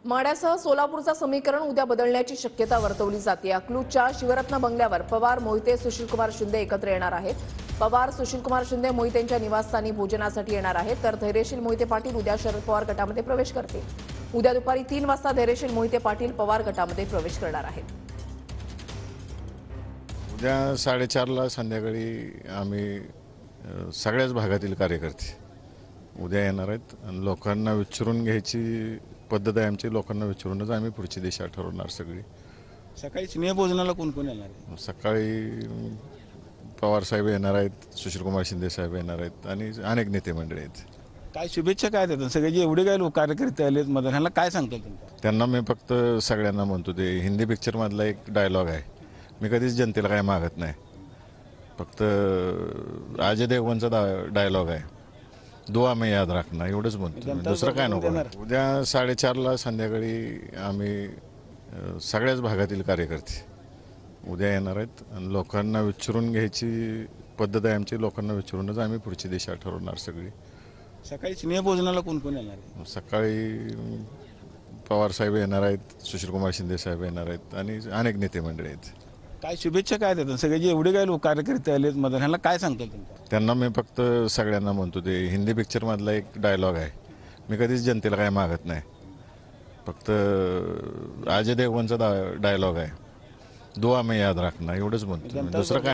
माढ्यासह सोलापूरचं समीकरण उद्या बदलण्याची शक्यता वर्तवली जाते। अकलूजच्या शिवरत्न बंगल्यावर पवार मोहिते सुशीलकुमार शिंदे एकत्र येणार आहेत। पवार सुशीलकुमार शिंदे मोहितेंच्या निवासस्थानी भोजनासाठी येणार आहेत, तर धैर्यशील मोहिते पाटील उद्या शरद पवार गटामध्ये प्रवेश करतील। उद्या दुपारी 3 वाजता धैर्यशील मोहिते पाटील पवार गटामध्ये प्रवेश करणार आहेत। उद्या 4:30ला संध्याकाळी आम्ही सगळ्याच भागातील कार्यकर्ते उद्या येणार आहेत आणि लोकांना विचारून घ्यायची पद्धत आहे आमची। लोकांना विचारूनच आम्ही पुढची दिशा ठरवणार सगळी। सकाळी स्नेहभोजनाला कोण कोण येणार आहे? सकाळी पवार साहेब येणार आहेत, सुशीलकुमार शिंदे साहेब येणार आहेत आणि अनेक नेते मंडळी आहेत। काय शुभेच्छा काय देतात सगळे जे एवढे काय लोक कार्यकर्ते आलेत मदत ह्यांना काय सांगतात तुम्ही? त्यांना मी फक्त सगळ्यांना म्हणतो, ते हिंदी पिक्चरमधला एक डायलॉग आहे, मी कधीच जनतेला काय मागत नाही, फक्त अजय देवगणचा डायलॉग आहे, दुआ में याद रखना, एवढंच म्हणतो, दुसरं काय नको। उद्या 4:30ला संध्याकाळी आम्ही सगळ्याच भागातील कार्यकर्ते उद्या येणार आहेत आणि लोकांना विचारून घ्यायची पद्धत आहे आमची। लोकांना विचारूनच आम्ही पुढची दिशा ठरवणार सगळी। सकाळी स्नेहभोजनाला कोण कोण येणार आहे? सकाळी पवार साहेब येणार आहेत, सुशीलकुमार शिंदे साहेब येणार आहेत आणि अनेक नेते मंडळी आहेत। काय शुभेच्छा काय देतात सगळे जे एवढे काय लोक कार्यकर्ते आलेत मदत ह्यांना काय सांगतात तुम्ही? त्यांना मी फक्त सगळ्यांना म्हणतो, ते हिंदी पिक्चरमधला एक डायलॉग आहे, मी कधीच जनतेला काय मागत नाही, फक्त अजय देवगणचा डायलॉग आहे, दुआ में याद रखना, एवढंच म्हणतो, दुसरं काय